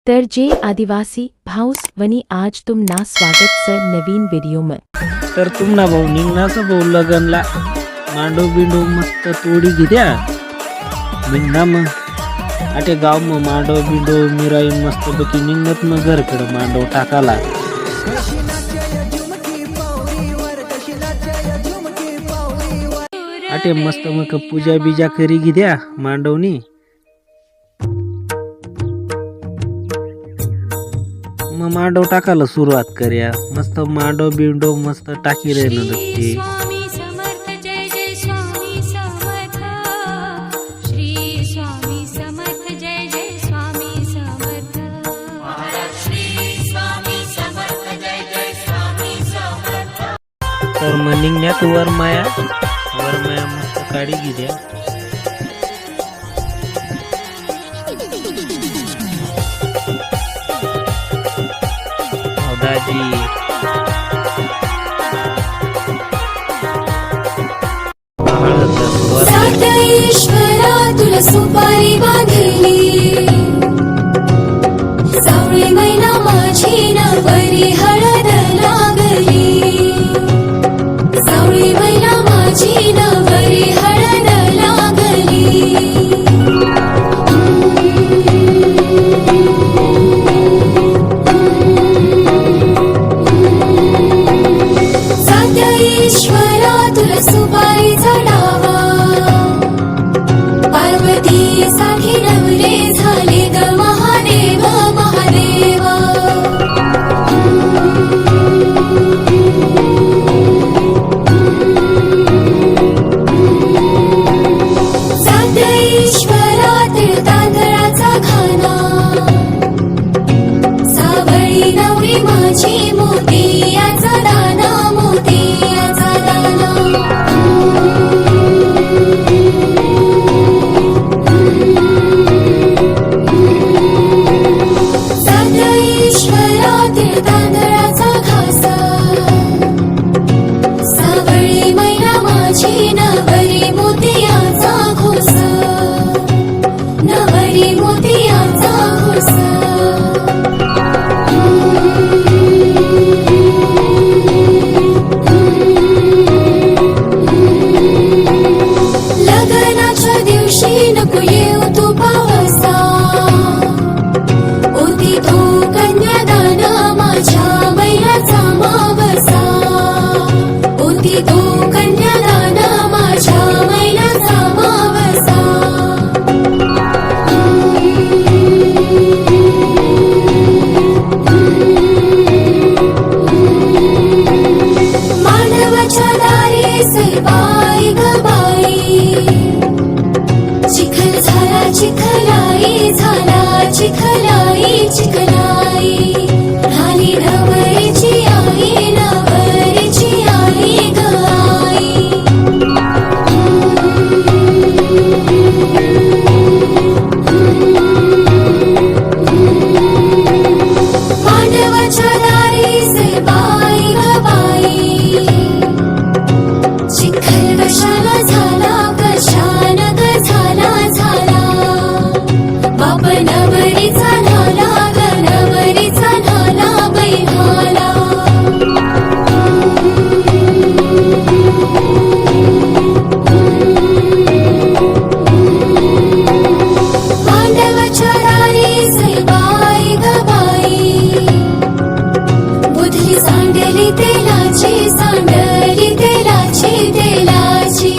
तर जे आदिवासी भाऊस वनी आज तुम ना स्वागत सर नवीन वीडियो में। तर तुमना भाऊ निघणाचं भाऊ लगनला मांडव बिंडव मस्त तोडी घेत्या मिंडा मग आटे गाव मग मांडव बिंडव मिराई मस्त बकी निघत मग घरकडं मांडव टाकाला आटे मस्त मग पूजा बिजा करी घेत्या मांडवनी मग मांडव टाकायला सुरुवात करूया मस्त मांडव बिंडव मस्त टाकी रे नक्की तर मग निघण्यात वरमाया मस्त काढी घेत्या दाजी सात ईश्वरा तुला सुपारी बांधली सावळी मैना माझी ना बरी हळद लागली सावळी मैना माझी ना बरी हळद लागली ईश्वरा तुला सुपारी झाडावा पार्वती साठी नवरे झाले ग महादेव महादेवा सात ईश्वरा तिळ तांदळाचा खाना सावळी नवरी माझी मोतियाचा दाना मोतियाचा दाना सात ईश्वरा तिळ तांदळाचा घासा सावळी मैना माझी नवरी मोतियाचा घोसा नवरी मोतियाचा घोसा लग्नाच्या दिवशी नको येऊ तू पावसा होती तो कन्यादान माझ्या बैलाचा मावसा होती तो कन्यादान माझ्या बैलाचा मावसा मानवाच्या दारी सैबाई ग बाई चिखल झाला चिखलाई झाला चिखलाई चिखलाई झाली नवरीची आई नवरीची आई ग आई मांडवाच्या दारी सैबाई ग बाई चिखल कशाला झाला कशान ग झाला झाला बाप नवरीचा झाला ग नवरीचा झाला बैलाला मांडवाच्या दारी सैबाई ग बाई बुधली सांडली तेलाची सांडली तेलाची तेलाची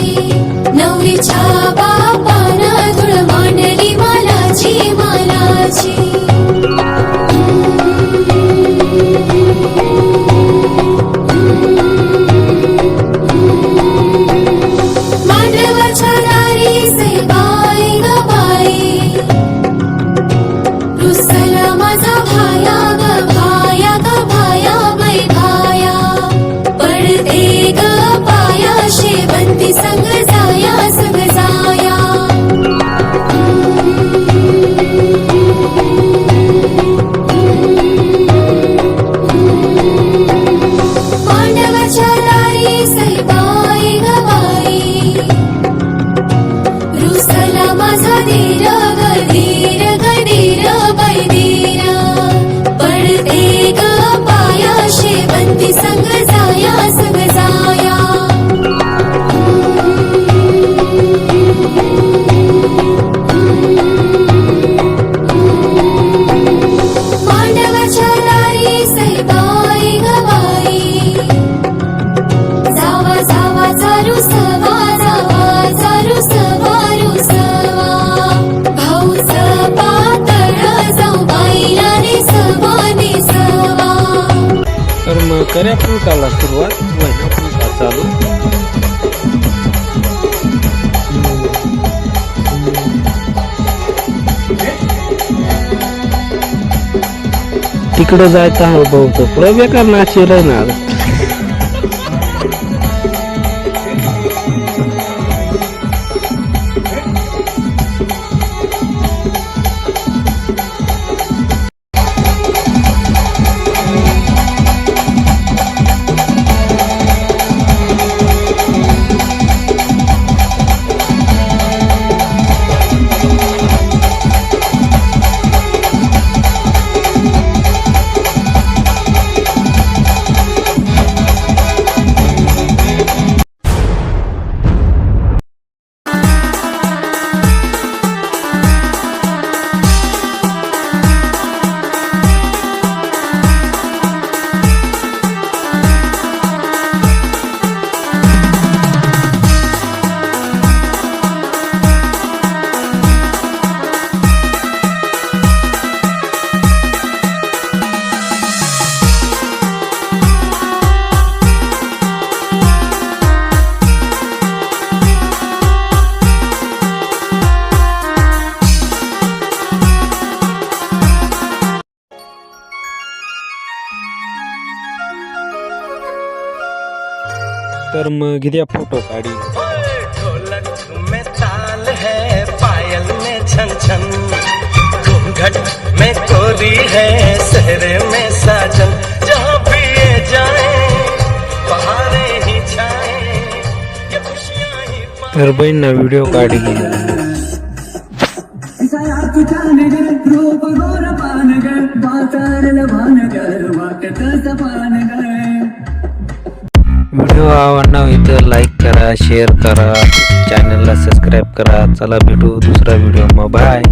नवरीच्या बापानं धुळ मांडली मालाची मालाची मांडवाच्या दारी सैबाई ग बाई रुसला माझा भाया ग भाया ग भाया बै भाया पडते ग पाया शेवंती संग जाया संग जाया मांडवाच्या दारी सैबाई ग बाई रुसला माझा धीर ग धीर ग धीर बै धीर कऱ्या फुलकाला सुरुवात होय ना फुलका चालू. तिकडे जायचं हा भाऊ पुढे बेकार नाची राहणार. तर मग घ्या फोटो काढी. ढोलक में ताल है, पायल में छन छन, घूंघट में कोरी है, सहरे में साजन. जहाँ भी ये जाए बहारे ही छाए, ये खुशियाँ ही पाए. तर बहीण ना व्हिडिओ काढी. व्हिडिओ आवडला इथं लाईक करा, शेअर करा, चॅनलला सबस्क्राईब करा. चला भेटू दुसरा व्हिडिओ मग बाय.